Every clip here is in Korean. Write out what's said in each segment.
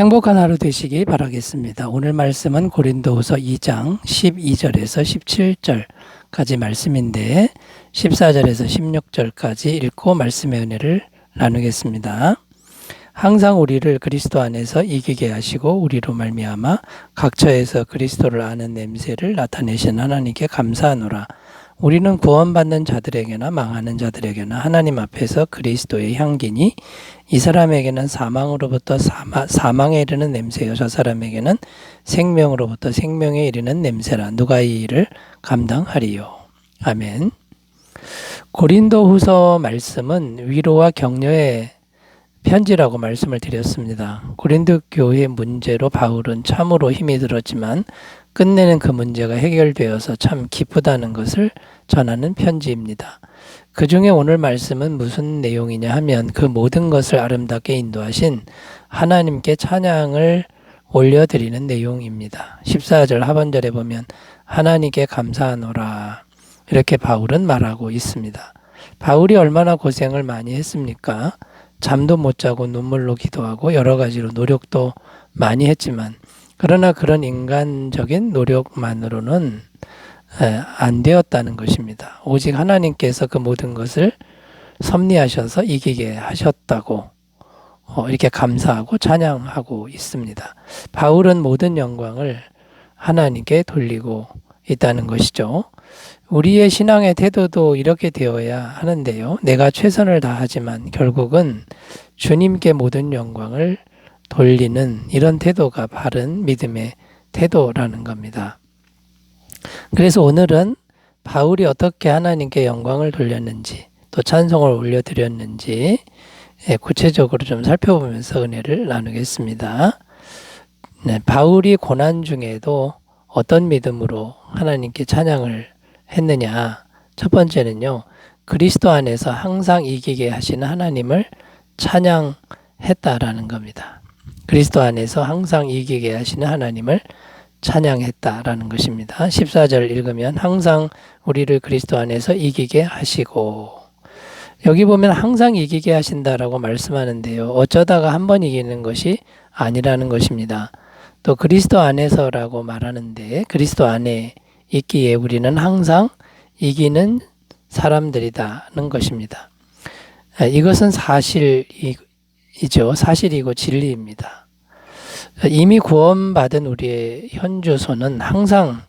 행복한 하루 되시기 바라겠습니다. 오늘 말씀은 고린도후서 2장 12절에서 17절까지 말씀인데 14절에서 16절까지 읽고 말씀의 은혜를 나누겠습니다. 항상 우리를 그리스도 안에서 이기게 하시고 우리로 말미암아 각처에서 그리스도를 아는 냄새를 나타내신 하나님께 감사하노라. 우리는 구원받는 자들에게나 망하는 자들에게나 하나님 앞에서 그리스도의 향기니 이 사람에게는 사망으로부터 사망에 이르는 냄새요 저 사람에게는 생명으로부터 생명에 이르는 냄새라. 누가 이 일을 감당하리요. 아멘. 고린도후서 말씀은 위로와 격려의 편지라고 말씀을 드렸습니다. 고린도 교회의 문제로 바울은 참으로 힘이 들었지만 끝내는 그 문제가 해결되어서 참 기쁘다는 것을 전하는 편지입니다. 그 중에 오늘 말씀은 무슨 내용이냐 하면 그 모든 것을 아름답게 인도하신 하나님께 찬양을 올려드리는 내용입니다. 14절 하반절에 보면 하나님께 감사하노라 이렇게 바울은 말하고 있습니다. 바울이 얼마나 고생을 많이 했습니까? 잠도 못 자고 눈물로 기도하고 여러 가지로 노력도 많이 했지만 그러나 그런 인간적인 노력만으로는 안 되었다는 것입니다. 오직 하나님께서 그 모든 것을 섭리하셔서 이기게 하셨다고 이렇게 감사하고 찬양하고 있습니다. 바울은 모든 영광을 하나님께 돌리고 있다는 것이죠. 우리의 신앙의 태도도 이렇게 되어야 하는데요. 내가 최선을 다하지만 결국은 주님께 모든 영광을 돌리는 이런 태도가 바른 믿음의 태도라는 겁니다. 그래서 오늘은 바울이 어떻게 하나님께 영광을 돌렸는지 또 찬송을 올려드렸는지 구체적으로 좀 살펴보면서 은혜를 나누겠습니다. 바울이 고난 중에도 어떤 믿음으로 하나님께 찬양을 했느냐. 첫 번째는요. 그리스도 안에서 항상 이기게 하시는 하나님을 찬양했다라는 겁니다. 그리스도 안에서 항상 이기게 하시는 하나님을 찬양했다라는 것입니다. 14절 읽으면 항상 우리를 그리스도 안에서 이기게 하시고 여기 보면 항상 이기게 하신다라고 말씀하는데요. 어쩌다가 한 번 이기는 것이 아니라는 것입니다. 또 그리스도 안에서라고 말하는데 그리스도 안에 있기에 우리는 항상 이기는 사람들이다는 것입니다. 이것은 사실이죠. 사실이고 진리입니다. 이미 구원받은 우리의 현주소는 항상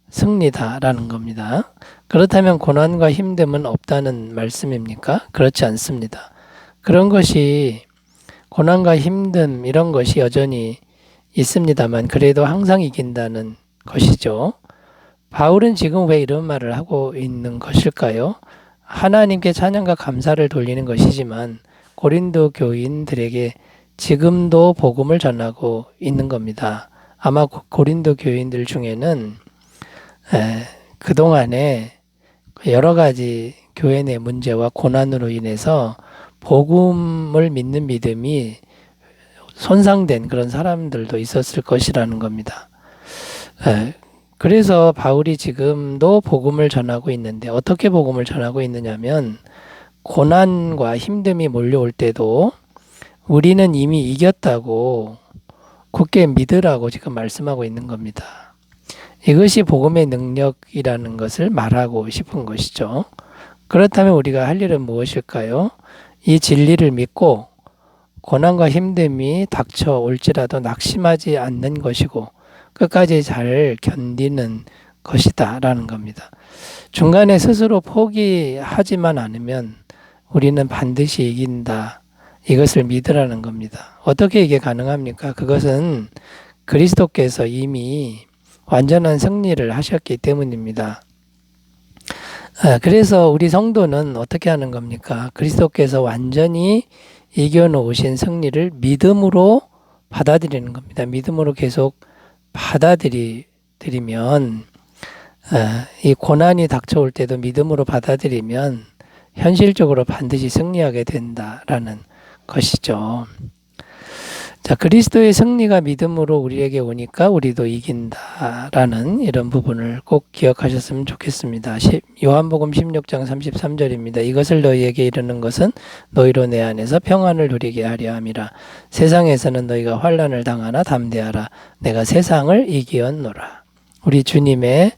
승리다라는 겁니다. 그렇다면 고난과 힘듦은 없다는 말씀입니까? 그렇지 않습니다. 그런 것이 고난과 힘듦 이런 것이 여전히 있습니다만 그래도 항상 이긴다는 것이죠. 바울은 지금 왜 이런 말을 하고 있는 것일까요? 하나님께 찬양과 감사를 돌리는 것이지만 고린도 교인들에게 지금도 복음을 전하고 있는 겁니다. 아마 고린도 교인들 중에는 그동안에 여러 가지 교회 내 문제와 고난으로 인해서 복음을 믿는 믿음이 손상된 그런 사람들도 있었을 것이라는 겁니다. 그래서 바울이 지금도 복음을 전하고 있는데 어떻게 복음을 전하고 있느냐면 고난과 힘듦이 몰려올 때도 우리는 이미 이겼다고 굳게 믿으라고 지금 말씀하고 있는 겁니다. 이것이 복음의 능력이라는 것을 말하고 싶은 것이죠. 그렇다면 우리가 할 일은 무엇일까요? 이 진리를 믿고 고난과 힘듦이 닥쳐올지라도 낙심하지 않는 것이고 끝까지 잘 견디는 것이다 라는 겁니다. 중간에 스스로 포기하지만 않으면 우리는 반드시 이긴다. 이것을 믿으라는 겁니다. 어떻게 이게 가능합니까? 그것은 그리스도께서 이미 완전한 승리를 하셨기 때문입니다. 그래서 우리 성도는 어떻게 하는 겁니까? 그리스도께서 완전히 이겨놓으신 승리를 믿음으로 받아들이는 겁니다. 믿음으로 계속 받아들이면 이 고난이 닥쳐올 때도 믿음으로 받아들이면 현실적으로 반드시 승리하게 된다라는 것이죠. 자, 그리스도의 승리가 믿음으로 우리에게 오니까 우리도 이긴다라는 이런 부분을 꼭 기억하셨으면 좋겠습니다. 요한복음 16장 33절입니다. 이것을 너희에게 이르는 것은 너희로 내 안에서 평안을 누리게 하려 함이라. 세상에서는 너희가 환난을 당하나 담대하라. 내가 세상을 이기었노라. 우리 주님의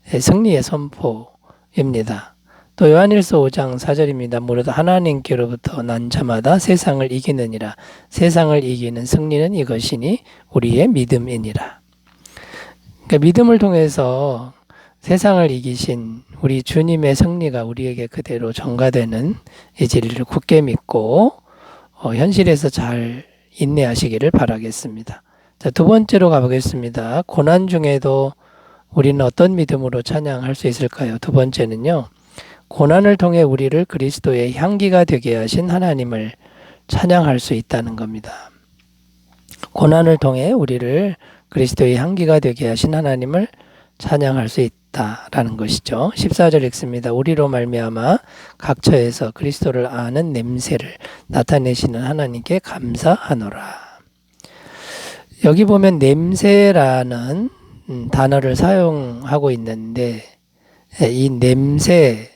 승리의 선포입니다. 또 요한일서 5장 4절입니다. 무릇 하나님께로부터 난 자마다 세상을 이기느니라. 세상을 이기는 승리는 이것이니 우리의 믿음이니라. 그러니까 믿음을 통해서 세상을 이기신 우리 주님의 승리가 우리에게 그대로 전가되는 이 진리를 굳게 믿고 현실에서 잘 인내하시기를 바라겠습니다. 자, 두 번째로 가보겠습니다. 고난 중에도 우리는 어떤 믿음으로 찬양할 수 있을까요? 두 번째는요. 고난을 통해 우리를 그리스도의 향기가 되게 하신 하나님을 찬양할 수 있다는 겁니다. 고난을 통해 우리를 그리스도의 향기가 되게 하신 하나님을 찬양할 수 있다라는 것이죠. 14절 읽습니다. 우리로 말미암아 각 처에서 그리스도를 아는 냄새를 나타내시는 하나님께 감사하노라. 여기 보면 냄새라는 단어를 사용하고 있는데 이 냄새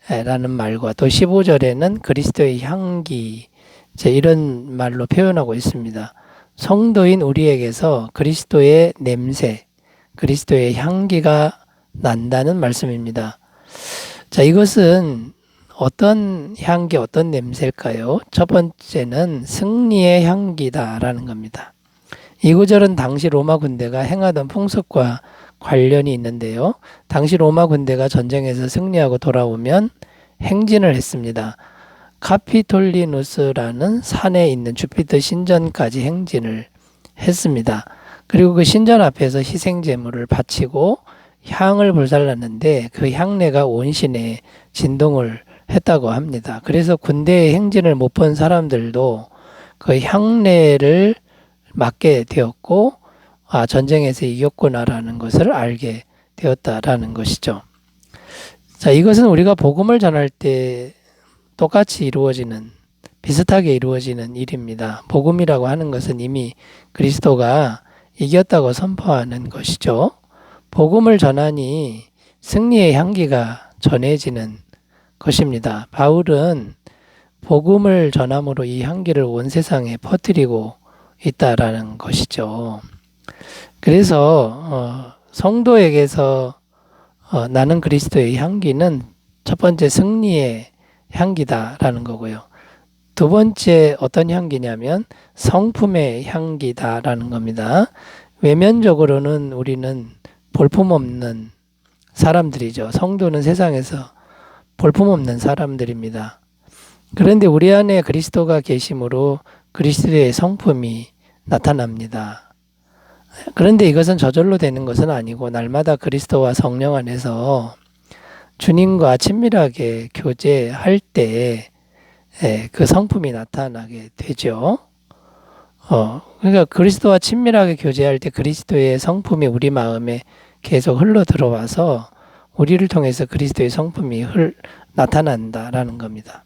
라는 말과 또 15절에는 그리스도의 향기 이런 말로 표현하고 있습니다. 성도인 우리에게서 그리스도의 냄새, 그리스도의 향기가 난다는 말씀입니다. 자, 이것은 어떤 향기, 어떤 냄새일까요? 첫 번째는 승리의 향기다라는 겁니다. 이 구절은 당시 로마 군대가 행하던 풍습과 관련이 있는데요. 당시 로마 군대가 전쟁에서 승리하고 돌아오면 행진을 했습니다. 카피톨리누스라는 산에 있는 주피터 신전까지 행진을 했습니다. 그리고 그 신전 앞에서 희생 제물을 바치고 향을 불살랐는데 그 향내가 온 시내에 진동을 했다고 합니다. 그래서 군대의 행진을 못 본 사람들도 그 향내를 맡게 되었고 전쟁에서 이겼구나라는 것을 알게 되었다라는 것이죠. 자, 이것은 우리가 복음을 전할 때 똑같이 이루어지는, 비슷하게 이루어지는 일입니다. 복음이라고 하는 것은 이미 그리스도가 이겼다고 선포하는 것이죠. 복음을 전하니 승리의 향기가 전해지는 것입니다. 바울은 복음을 전함으로 이 향기를 온 세상에 퍼뜨리고 있다라는 것이죠. 그래서 성도에게서 나는 그리스도의 향기는 첫 번째 승리의 향기다라는 거고요. 두 번째 어떤 향기냐면 성품의 향기다라는 겁니다. 외면적으로는 우리는 볼품없는 사람들이죠. 성도는 세상에서 볼품없는 사람들입니다. 그런데 우리 안에 그리스도가 계심으로 그리스도의 성품이 나타납니다. 그런데 이것은 저절로 되는 것은 아니고 날마다 그리스도와 성령 안에서 주님과 친밀하게 교제할 때 그 성품이 나타나게 되죠. 그러니까 그리스도와 친밀하게 교제할 때 그리스도의 성품이 우리 마음에 계속 흘러 들어와서 우리를 통해서 그리스도의 성품이 나타난다라는 겁니다.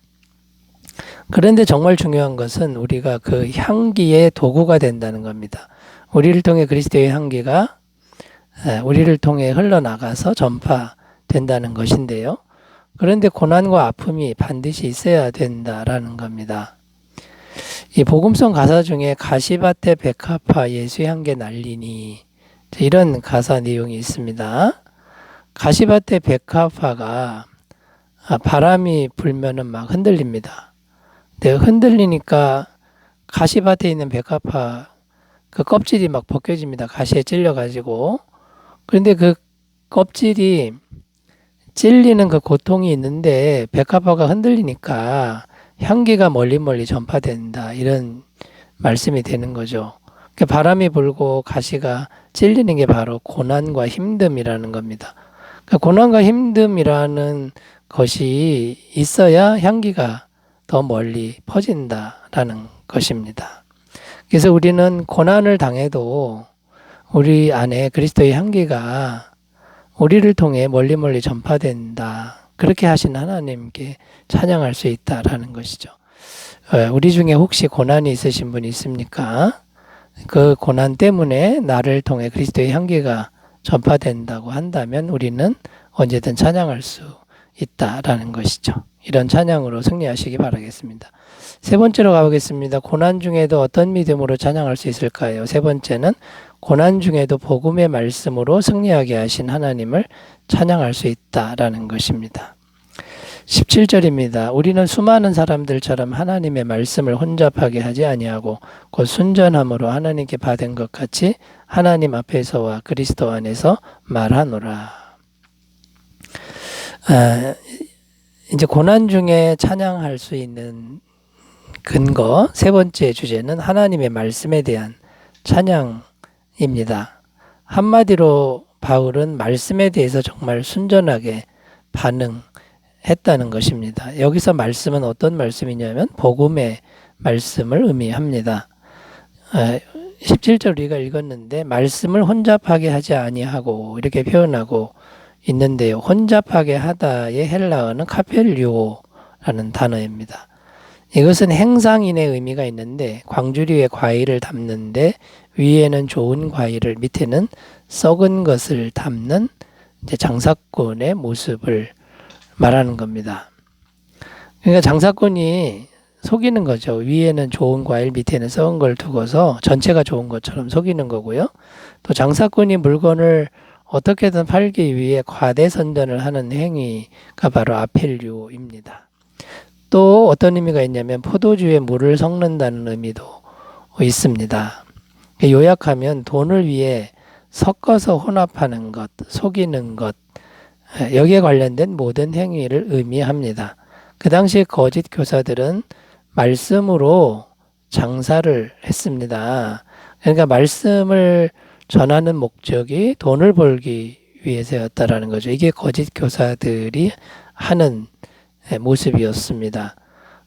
그런데 정말 중요한 것은 우리가 그 향기의 도구가 된다는 겁니다. 우리를 통해 그리스도의 향기가 우리를 통해 흘러나가서 전파된다는 것인데요. 그런데 고난과 아픔이 반드시 있어야 된다라는 겁니다. 이 복음성 가사 중에 가시밭에 백합화 예수 향기 날리니 이런 가사 내용이 있습니다. 가시밭에 백합화가 바람이 불면은 막 흔들립니다. 흔들리니까 가시밭에 있는 백합화 그 껍질이 막 벗겨집니다. 가시에 찔려가지고. 그런데 그 껍질이 찔리는 그 고통이 있는데 백합화가 흔들리니까 향기가 멀리 전파된다. 이런 말씀이 되는 거죠. 바람이 불고 가시가 찔리는 게 바로 고난과 힘듦이라는 겁니다. 고난과 힘듦이라는 것이 있어야 향기가 더 멀리 퍼진다라는 것입니다. 그래서 우리는 고난을 당해도 우리 안에 그리스도의 향기가 우리를 통해 멀리 전파된다. 그렇게 하신 하나님께 찬양할 수 있다라는 것이죠. 우리 중에 혹시 고난이 있으신 분이 있습니까? 그 고난 때문에 나를 통해 그리스도의 향기가 전파된다고 한다면 우리는 언제든 찬양할 수 있다라는 것이죠. 이런 찬양으로 승리하시기 바라겠습니다. 세 번째로 가보겠습니다. 고난 중에도 어떤 믿음으로 찬양할 수 있을까요? 세 번째는 고난 중에도 복음의 말씀으로 승리하게 하신 하나님을 찬양할 수 있다라는 것입니다. 17절입니다. 우리는 수많은 사람들처럼 하나님의 말씀을 혼잡하게 하지 아니하고 곧 순전함으로 하나님께 받은 것 같이 하나님 앞에서와 그리스도 안에서 말하노라. 이제 고난 중에 찬양할 수 있는 근거 세 번째 주제는 하나님의 말씀에 대한 찬양입니다. 한마디로 바울은 말씀에 대해서 정말 순전하게 반응했다는 것입니다. 여기서 말씀은 어떤 말씀이냐면 복음의 말씀을 의미합니다. 17절 우리가 읽었는데 말씀을 혼잡하게 하지 아니하고 이렇게 표현하고 있는데요. 혼잡하게 하다의 헬라어는 카펠류오라는 단어입니다. 이것은 행상인의 의미가 있는데 광주리에 과일을 담는데 위에는 좋은 과일을 밑에는 썩은 것을 담는 이제 장사꾼의 모습을 말하는 겁니다. 그러니까 장사꾼이 속이는 거죠. 위에는 좋은 과일 밑에는 썩은 걸 두고서 전체가 좋은 것처럼 속이는 거고요. 또 장사꾼이 물건을 어떻게든 팔기 위해 과대선전을 하는 행위가 바로 아펠류입니다. 또 어떤 의미가 있냐면 포도주에 물을 섞는다는 의미도 있습니다. 요약하면 돈을 위해 섞어서 혼합하는 것, 속이는 것, 여기에 관련된 모든 행위를 의미합니다. 그 당시 거짓 교사들은 말씀으로 장사를 했습니다. 그러니까 말씀을 전하는 목적이 돈을 벌기 위해서였다라는 거죠. 이게 거짓 교사들이 하는 모습이었습니다.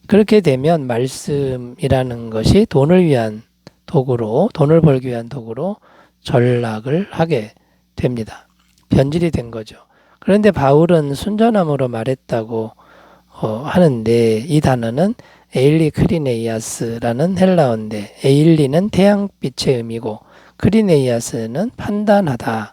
그렇게 되면 말씀이라는 것이 돈을 위한 도구로, 돈을 벌기 위한 도구로 전락을 하게 됩니다. 변질이 된 거죠. 그런데 바울은 순전함으로 말했다고 하는데 이 단어는 에일리 크리네이아스라는 헬라어인데 에일리는 태양빛의 의미고 크리네이아스는 판단하다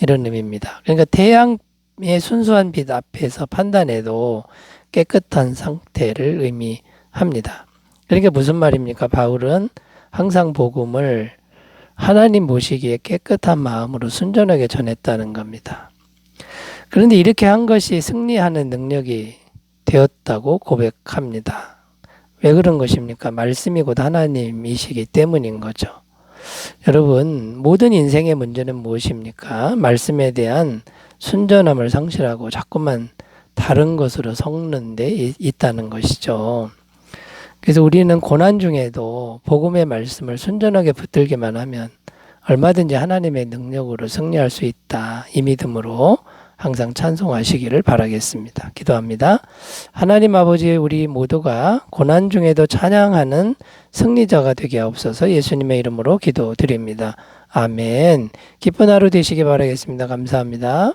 이런 의미입니다. 그러니까 태양의 순수한 빛 앞에서 판단해도 깨끗한 상태를 의미합니다. 그러니까 무슨 말입니까? 바울은 항상 복음을 하나님 보시기에 깨끗한 마음으로 순전하게 전했다는 겁니다. 그런데 이렇게 한 것이 승리하는 능력이 되었다고 고백합니다. 왜 그런 것입니까? 말씀이 곧 하나님이시기 때문인 거죠. 여러분, 모든 인생의 문제는 무엇입니까? 말씀에 대한 순전함을 상실하고 자꾸만 다른 것으로 섞는 데 있다는 것이죠. 그래서 우리는 고난 중에도 복음의 말씀을 순전하게 붙들기만 하면 얼마든지 하나님의 능력으로 승리할 수 있다. 이 믿음으로 항상 찬송하시기를 바라겠습니다. 기도합니다. 하나님 아버지, 우리 모두가 고난 중에도 찬양하는 승리자가 되게 하옵소서. 예수님의 이름으로 기도드립니다. 아멘. 기쁜 하루 되시기 바라겠습니다. 감사합니다.